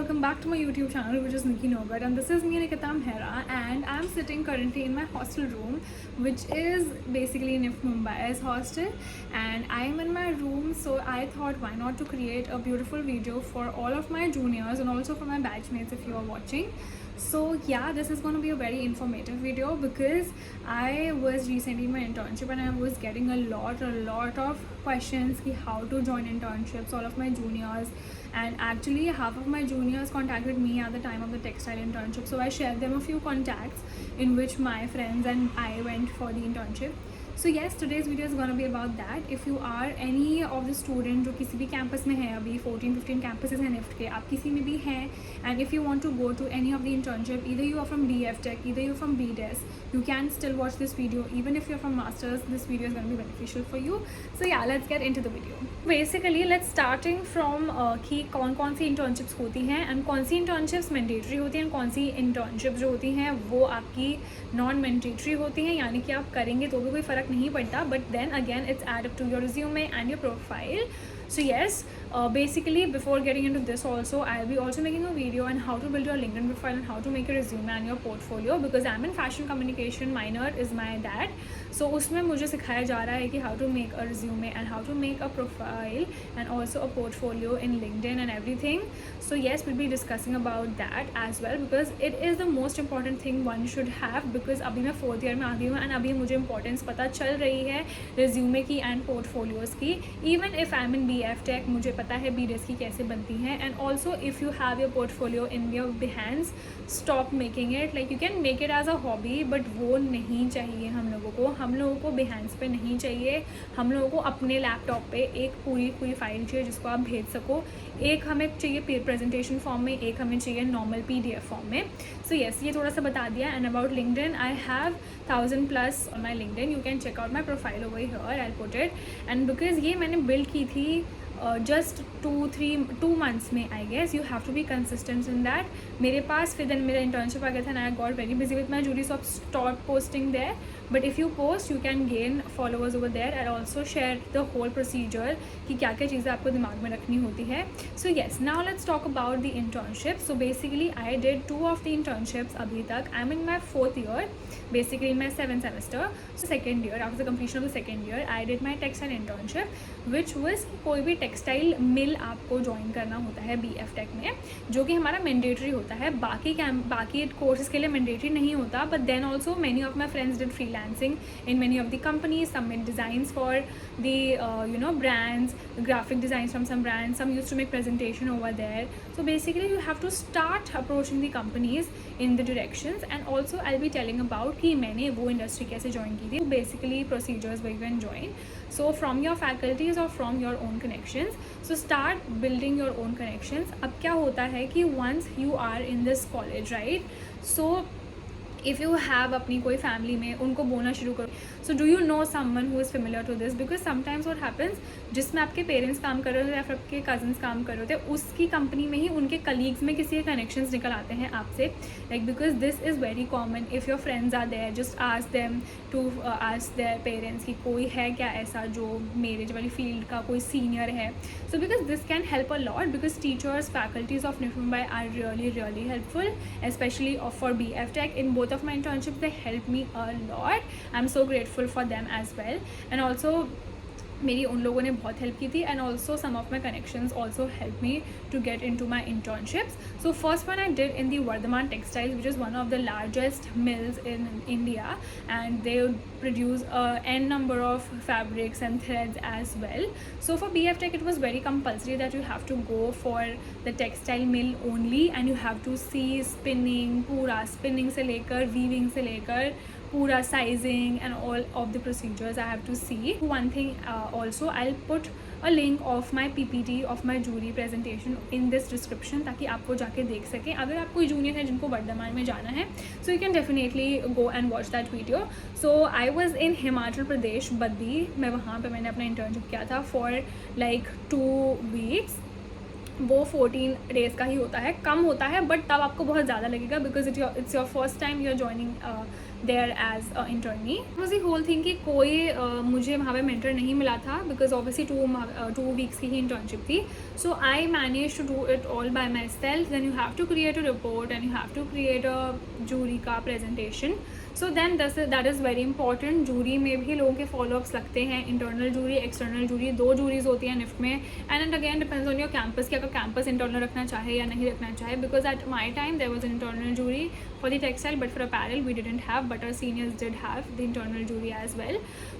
welcome back to my YouTube channel, which is Nikki Nogat, and this is me, Nikita Mehra, and I'm sitting currently in my hostel room, which is basically NIFT Mumbai's hostel, and I'm in my room, so I thought why not to create a beautiful video for all of my juniors and also for my batchmates if you are watching. So yeah, this is going to be a very informative video because I was recently in my internship and I was getting a lot of questions ki how to join internships, all of my juniors, and actually half of my juniors contacted me at the time of the textile internship, so I shared them a few contacts in which my friends and I went for the internship. So yes, today's video is gonna be about that. If you are any of the student जो किसी भी campus में है, अभी 14-15 campuses हैं NIFT के, आप किसी में भी हैं, and if you want to go to any of the internship, either you are from BF Tech, either you are from BDES, you can still watch this video. Even if you're from Masters, this video is going to be beneficial for you. So yeah, let's get into the video. Basically, let's starting from कि कौन सी internships होती हैं and कौन सी internships mandatory होती हैं and कौन सी internships जो होती हैं वो आपकी नॉन मैंडेटरी होती हैं, यानी कि आप करेंगे तो भी कोई फ़र्क नहीं पड़ता, but then again it's add up to your resume and your profile. So yes, basically before getting into this also, I'll be also making a video on how to build your LinkedIn profile and how to make a resume and your portfolio, because I'm in fashion communication, minor is my that. So उसमें मुझे सिखाया जा रहा है कि how to make a resume and how to make a profile and also a portfolio in LinkedIn and everything. So yes, we'll be discussing about that as well because it is the most important thing one should have, because अभी मैं 4th year में आ गई हूँ and अभी मुझे importance पता चल रही है resume की and portfolios की. Even if I'm in BF Tech, मुझे पता है BDES की कैसे बनती हैं. And also if you have your portfolio in your Behance, stop making it, like you can make it as a hobby, but वो नहीं चाहिए हम लोगों को Behance पे नहीं चाहिए. हम लोगों को अपने लैपटॉप पे एक पूरी फाइल चाहिए जिसको आप भेज सको. एक हमें चाहिए प्रेजेंटेशन फॉर्म में, एक हमें चाहिए नॉर्मल PDF फॉर्म में. सो येस, ये थोड़ा सा बता दिया. And about LinkedIn, I have 1000+ on my LinkedIn. You can check out my profile over here, I put it. And because ये मैंने बिल्ड की थी जस्ट 2 months में, I guess you have to be consistent in that. मेरे पास फिर then मेरा internship आ गया था and I got very busy with my jury, so stop posting there. But if you post you can gain followers over there and also share the whole procedure कि क्या क्या चीज़ें आपको दिमाग में रखनी होती है. So yes, now let's talk about the internship. So basically I did 2 of the internships अभी तक. I am in my 4th year, basically in my 7th semester. So 2nd year, after the completion of the 2nd year, I did my textile internship, which was कोई भी textile mill आपको join करना होता है BF Tech में, जो कि हमारा मैंडेटरी होता है. बाकी कोर्सेज के लिए मैंडेटरी नहीं होता, but then also many of my friends did freelancing in many of the companies. Some made designs for the brands, graphic designs from some brands, some used to make presentation over there. So basically you have to start approaching the companies in the directions, and also I'll be telling about कि मैंने वो industry कैसे join की थी. Basically procedures way can join, so from your faculties or from your own connections. So start building your own connections. अब क्या होता है कि once you are in this college, right, so if you have अपनी कोई family में उनको बोलना शुरू करो. So do you know someone who is familiar to this, because sometimes what happens, जिसमें आपके पेरेंट्स काम कर रहे होते हैं या फिर आपके कजन्स काम कर रहे होते हैं, उसकी कंपनी में ही उनके कलीग्स में किसी के कनेक्शंस निकल आते हैं आपसे. Like because this is very common. If your friends are there, just ask them to ask their parents कि कोई है क्या ऐसा जो मेरे वाली फील्ड का कोई सीनियर है. So because this can help a lot, because teachers, faculties of NIFT Mumbai are really helpful, especially for BF Tech. In both of my internships they helped me a lot. I'm so grateful for them as well. And also मेरी उन लोगों ने बहुत help की थी, and also some of my connections also help me to get in to my internships. So first one I did in the Vardhman textiles, which is one of the largest mills in India, and they produce n number of fabrics and threads as well. So for BF Tech it was very compulsory that you have to go for the textile mill only, and you have to see spinning, पूरा spinning से लेकर weaving से लेकर पूरा sizing and all of the procedures I have to see. One thing also, I'll put a link of my PPT of my jury presentation in this description ताकि आपको जाके देख सकें. अगर आप कोई जूनियर है जिनको वर्धमान में जाना है, so you can definitely go and watch that video. So I was in Himachal Pradesh, Baddi में. वहाँ पे मैंने अपना इंटर्नशिप किया था for like 2 weeks. वो 14 days का ही होता है, कम होता है, बट तब आपको बहुत ज़्यादा लगेगा because it's your first time you are joining there as a internee. Was the whole thing कि कोई मुझे वहाँ पे मेंटर नहीं मिला था, बिकॉज ऑब्वियसली 2 वीक्स की ही इंटर्नशिप थी. So I manage to do it all by myself. Then you have to create a report and you have to create a jury का presentation. So then that is very important. Jury में भी लोगों के follow ups लगते हैं, internal jury, external jury, 2 juries होती हैं निफ्ट में. And again depends on your campus कि अगर कैंपस इंटरनल रखना चाहे या नहीं रखना चाहे, because at my time there was an internal jury for the textile, but for apparel we didn't have, but our seniors did have the internal jury as well.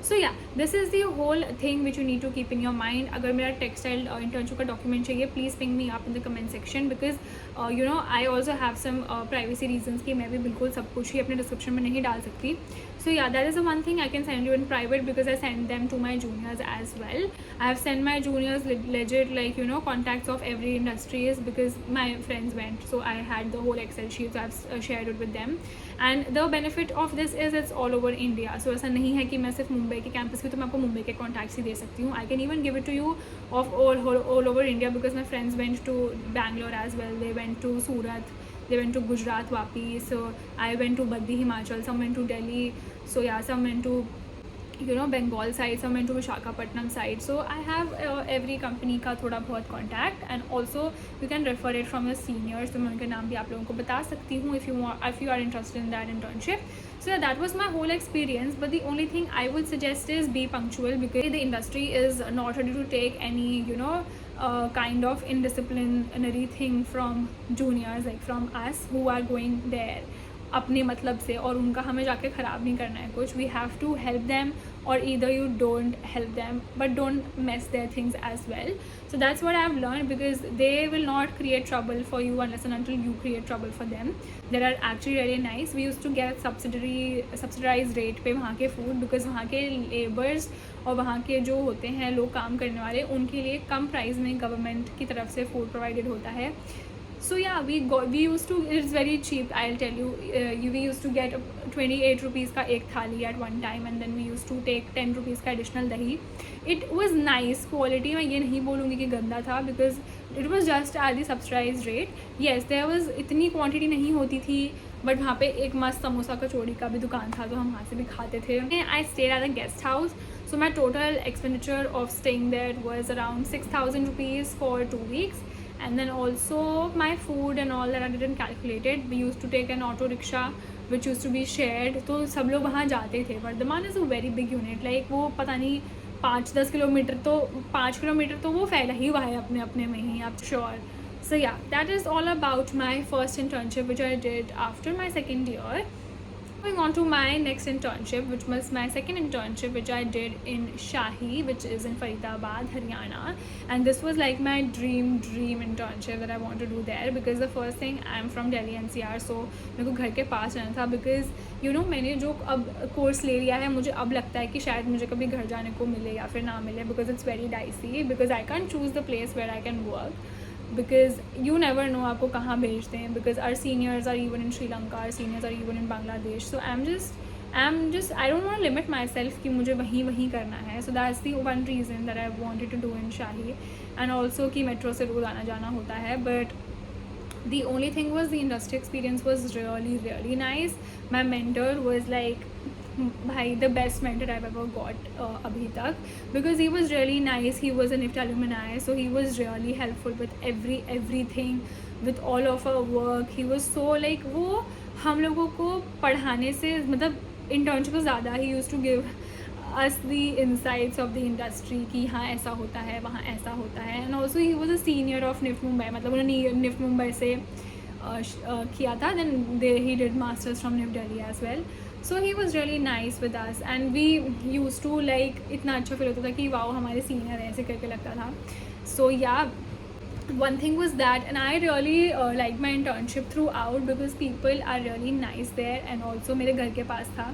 So yeah, this is the whole thing which you need to keep in your mind. अगर मेरा textile internship का document चाहिए, please ping me up in the comment section, because you know I also have some privacy reasons कि मैं भी बिल्कुल सब कुछ ही अपने description में नहीं डाल सकती. So yeah, that is the one thing I can send you in private, because I send them to my juniors as well. I have sent my juniors legit, like, you know, contacts of every industries, because my friends went, so I had the whole Excel sheet, so I've shared it with them. And the benefit of this is it's all over India. So ऐसा नहीं है कि मैं सिर्फ मुंबई के campus की, तो मैं आपको मुंबई के कॉन्टैक्ट्स ही दे सकती हूँ. I can even give it to you of all over India, because my friends went to Bangalore as well. They went to Surat, they went to Gujarat, Vapi. So I went to Baddi, Himachal. Some went to Delhi. So yeah, some went to, you know, Bengal side, some went to Visakhapatnam side. So I have every company का थोड़ा बहुत contact, and also you can refer it from your seniors. तो मैं उनके नाम भी आप लोगों को बता सकती हूँ if you are interested in that internship. So yeah, that was my whole experience. But the only thing I would suggest is be punctual, because the industry is not ready to take any, you know, kind of indisciplinary thing from juniors, like from us who are going there अपने मतलब से, और उनका हमें जाके ख़राब नहीं करना है कुछ. We have to help them, और either you don't help them but don't mess their things as well. So that's what I've learned, because they will not create trouble for you unless and until you create trouble for them. They are actually really nice. We used to get subsidized rate पे वहाँ के food, because वहाँ के labours और वहाँ के जो होते हैं लोग काम करने वाले, उनके लिए कम प्राइस में गवर्नमेंट की तरफ से फूड प्रोवाइडेड होता है. So yeah, we used to, it's very cheap, I'll tell you. We used to get 28 rupees का एक थाली at one time, and then we used to take 10 rupees का additional दही. It was nice quality. मैं ये नहीं बोलूँगी कि गंदा था, because it was just at the subsidized rate. Yes, there was इतनी quantity नहीं होती थी, बट वहाँ पे एक मस्त समोसा कचौड़ी का भी दुकान था, तो हम वहाँ से भी खाते थे. I stayed at a guest house, so my total expenditure of staying there was around 6,000 rupees for 2 weeks. And then also my food and all that I didn't calculate it. We used to take an auto rickshaw which used to be shared. तो सब लोग वहाँ जाते थे. Varthaman is a very big unit. Like वो पता नहीं 5-10 kilometre, तो 5 किलोमीटर तो वो फैला ही हुआ है अपने अपने में ही, आप sure. So yeah, that is all about my first internship which I did after my second year. Going on to my next internship, which was my second internship, which I did in Shahi, which is in Faridabad, Haryana. And this was like my dream internship that I want to do there, because the first thing, I'm from Delhi NCR, so मेरे को घर के पास रहना था, because you know मैंने जो अब course ले लिया है, मुझे अब लगता है कि शायद मुझे कभी घर जाने को मिले या फिर ना मिले, because it's very dicey, because I can't choose the place where I can work. Because you never know आपको कहाँ भेजते हैं, because our seniors are even in Sri Lanka, our seniors are even in Bangladesh. So I'm just I don't want to limit myself कि मुझे वहीं करना है. So that's the one reason that I wanted to do in Shahi. And also कि metro से रोज़ आना जाना होता है. But the only thing was the industry experience was really nice. My mentor was like भाई the best mentor I've ever got अभी तक, because he was really nice. He was a NIFT alumni, so he was really helpful with everything, with all of our work. He was so like, वो हम लोगों को पढ़ाने से मतलब internship से ज़्यादा he used to give us the insights of the industry कि हाँ ऐसा होता है, वहाँ ऐसा होता है. And also he was a senior of NIFT Mumbai, मतलब उन्होंने NIFT Mumbai से किया था. Then he did masters from NIFT Delhi as well. So he was really nice with us, and we used to like इतना अच्छा feel होता था कि वाओ हमारे सीनियर ऐसे करके लगता था. So yeah, one thing was that, and I really liked my internship throughout, because people are really nice there, and also मेरे घर के पास था.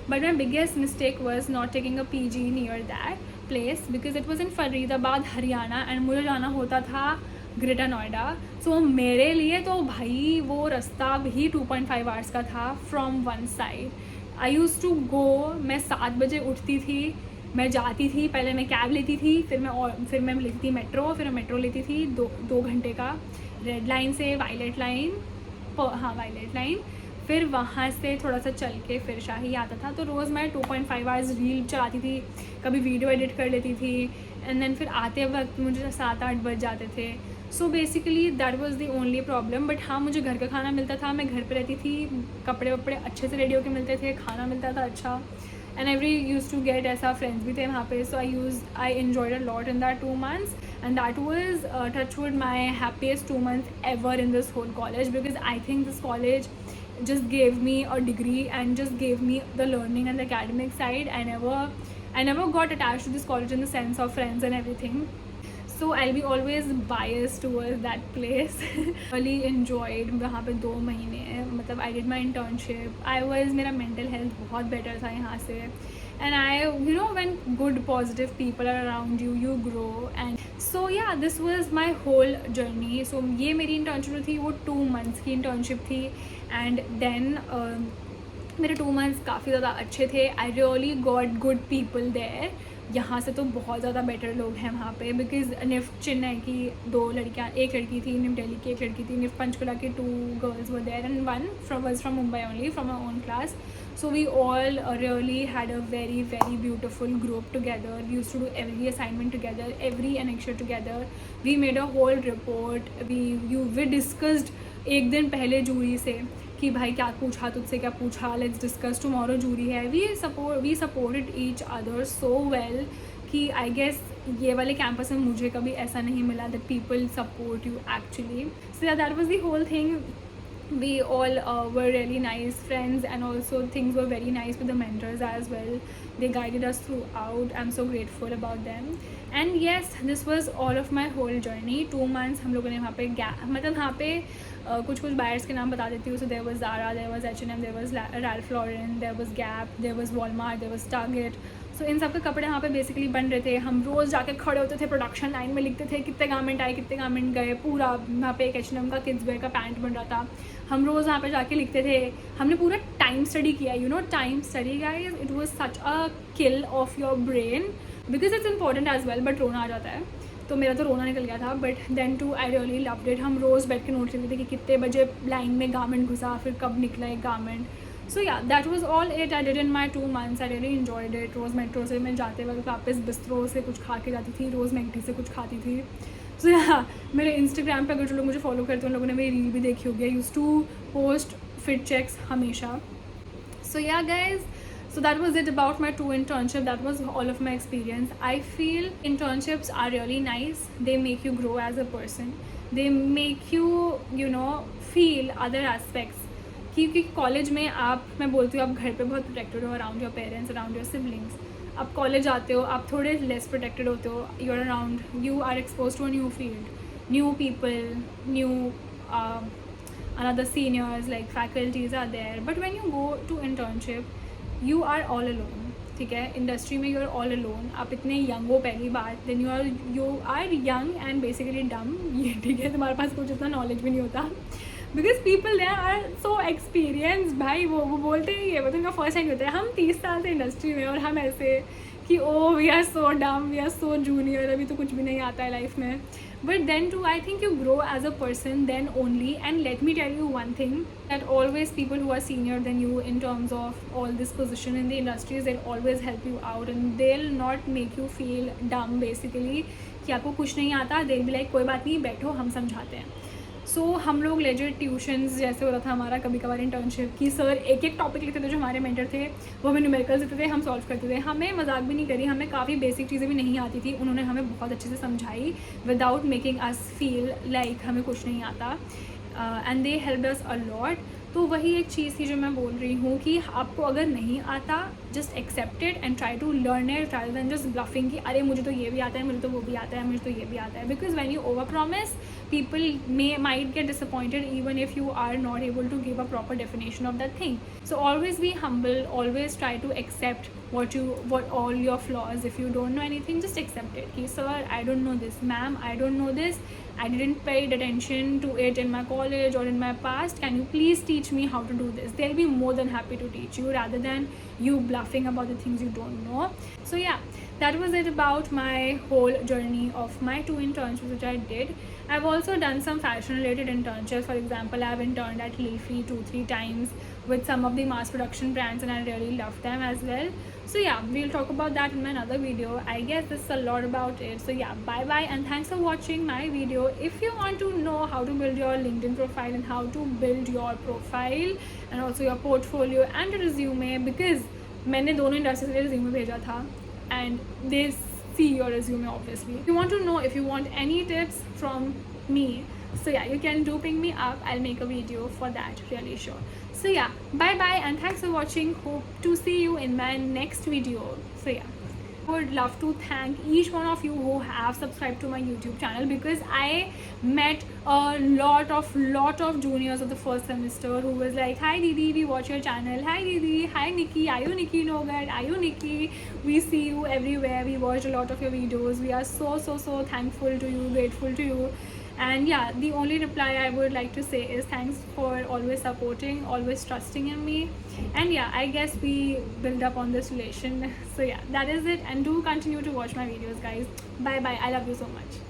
But my biggest mistake was not taking a PG near that place, because it was in Faridabad, Haryana, and मुझे जाना होता था greater Noida. सो मेरे लिए तो भाई वो रास्ता भी 2.5 आवर्स का था from one side. I use to go, मैं 7 बजे उठती थी, मैं जाती थी, पहले मैं कैब लेती थी, फिर मैं लेती थी मेट्रो, फिर मेट्रो लेती थी 2 घंटे का, रेड लाइन से वायलेट लाइन, हाँ वायलेट लाइन, फिर वहाँ से थोड़ा सा चल के फिर शाही आता था। तो रोज़ मैं 2.5 आवर्स रील चलाती थी, कभी वीडियो एडिट कर लेती थी, एंड देन फिर आते वक्त मुझे 7-8 बज जाते थे। So basically that was the only problem. But हाँ, मुझे घर का खाना मिलता था, मैं घर पे रहती थी, कपड़े वपड़े अच्छे से रेडी होके मिलते थे, खाना मिलता था अच्छा, and every use to get ऐसा फ्रेंड्स भी थे वहाँ पे। So I enjoyed a lot in that 2 months, and that was touchwood my happiest 2 months ever in this whole college, because I think this college just gave me a degree and just gave me the learning and the academic side. I never got attached to this college in the sense of friends and everything, so I'll be always biased towards that place. Really enjoyed वहाँ पे 2 महीने, मतलब I did my internship, मेरा mental health बहुत better था यहाँ से, and when good positive people are around you, you grow. And so yeah, this was my whole journey. So ये मेरी internship थी, वो 2 months की internship थी, and then मेरे 2 months काफ़ी ज़्यादा अच्छे थे. I really got good people there. यहाँ से तो बहुत ज़्यादा बेटर लोग हैं वहाँ पे, बिकॉज निफ्ट चेन्नई की 2 लड़कियाँ, एक लड़की थी, निफ्ट दिल्ली की 1 लड़की थी, निफ्ट पंचकुला की 2 girls were there, and one was from Mumbai only, from our own class. So we all really had a very very beautiful group together. We used to do every assignment together, every annexure together. We made a whole report. We discussed एक दिन पहले jury से कि भाई क्या पूछा, तुझसे क्या पूछा, लेट्स डिस्कस टुमारो जूरी है. We supported each other so well कि आई गेस ये वाले कैंपस में मुझे कभी ऐसा नहीं मिला that people support you actually. So that was the whole thing. We all were really nice friends, and also things were very nice with the mentors as well. They guided us throughout. I'm so grateful about them. And yes, this was all of my whole journey. 2 months हम लोगों ने वहाँ पे मतलब वहाँ पे कुछ buyers के नाम बता देती हूँ. So there was Zara, there was H&M, there was Ralph Lauren, there was Gap, there was Walmart, there was Target. सो इन सब के कपड़े यहाँ पे बेसिकली बन रहे थे. हम रोज़ जाके खड़े होते थे, प्रोडक्शन लाइन में लिखते थे कितने गारमेंट आए, कितने गारमेंट गए. पूरा वहाँ पे एक H&M का किड्स वेयर का पैंट बन रहा था. हम रोज़ वहाँ पे जाके लिखते थे. हमने पूरा टाइम स्टडी किया. Time study guys, it was such a kill of your brain, because it's important as well, but रोना आ जाता है. तो मेरा तो रोना निकल गया था, but then too I really loved it. हम रोज़ बैठ के नोट लिखते थे कि कितने बजे लाइन में गारमेंट घुसा, फिर कब निकला एक garment. So ya that was all it I did in my 2 months. I really enjoyed it. रोज़ मेट्रो से मैं जाते वक्त वापस बिस्ट्रो से कुछ खा के जाती थी, रोज़ मैगडी से कुछ खाती थी. सो या मेरे इंस्टाग्राम पे अगर जो लोग मुझे फॉलो करते हैं उन लोगों ने मेरी रील भी देखी होगी. I used to post fit checks हमेशा. So ya guys, so that was it about my 2 internship. That was all of my experience. I feel internships are really nice. They make you grow as a person. They make you feel other aspects. क्योंकि college में मैं बोलती हूँ, आप घर पे बहुत protected हो around your parents, around your siblings. आप कॉलेज आते हो, आप थोड़े लेस प्रोटेक्टेड होते हो. You are around, you are expose to a new field, new people, new another seniors, like faculties are there. But when you go to internship, you are all alone. ठीक है, industry में you are all alone. आप इतने young हो पहली बार, then you are young and basically dumb. ये ठीक है, तुम्हारे पास कुछ इतना नॉलेज भी नहीं होता, because people there are so experience. भाई वो बोलते ही है, वो तो उनका फर्स्ट टाइम होता है. हम 30 साल से इंडस्ट्री में, और हम ऐसे कि ओ वी आर सो डम, वी आर सो जूनियर, अभी तो कुछ भी नहीं आता है लाइफ में. But then too, I think you grow as a person then only. And let me tell you one thing, that always people who are senior than you in terms of all this position in the industries, they'll always help you out and they'll not make you feel dumb basically कि आपको कुछ नहीं आता. they'll be like कोई बात नहीं, बैठो हम समझाते हैं. सो हम लोग लेजर ट्यूशन्स जैसे हो रहा था हमारा कभी कभार इंटर्नशिप की. सर एक एक टॉपिक लिखते थे, जो हमारे मेंटर थे वो हमें न्यूमेरिकल्स देते थे, हम सॉल्व करते थे. हमें मजाक भी नहीं करी, हमें काफ़ी बेसिक चीज़ें भी नहीं आती थी. उन्होंने हमें बहुत अच्छे से समझाई without making us feel like हमें कुछ नहीं आता. And they help us a lot. तो वही एक चीज़ थी जो मैं बोल रही हूँ कि आपको अगर नहीं आता, just accept it and try to learn it rather than just bluffing कि अरे मुझे तो ये भी आता है, मुझे तो वो भी आता है, मुझे तो ये भी आता है. Because when you over promise, people might get disappointed even if you are not able to give a proper definition of that thing. So always be humble, always try to accept what all your flaws. If you don't know anything, just accept it. Ki sir, I don't know this. Ma'am, I don't know this. I didn't pay attention to it in my college or in my past. Can you please teach me how to do this? They'll be more than happy to teach you rather than you bluffing about the things you don't know. So yeah, that was it about my whole journey of my 2 internships which I did. I've also done some fashion related internships. For example, I've interned at Leafy 2-3 times with some of the mass production brands, and I really love them as well. So yeah, we'll talk about that in my another video. I guess this is a lot about it. So yeah, bye bye, and thanks for watching my video. If you want to know how to build your LinkedIn profile and how to build your profile and also your portfolio and your resume, because मैंने दोनों industry से resume भेजा था and they see your resume obviously. If you want to know, if you want any tips from me, so yeah, you can do ping me up. I'll make a video for that, really sure. So yeah, bye bye, and thanks for watching. Hope to see you in my next video. So yeah, I would love to thank each one of you who have subscribed to my YouTube channel, because I met a lot of juniors of the first semester who was like, hi Didi, we watch your channel. Hi Didi, hi Nikki, are you Nikki Nogat, are you Nikki, we see you everywhere, we watched a lot of your videos, we are so thankful to you, grateful to you. And yeah, the only reply I would like to say is thanks for always supporting, always trusting in me. And yeah, I guess we build up on this relation. So yeah, that is it, and do continue to watch my videos, guys. Bye bye, I love you so much.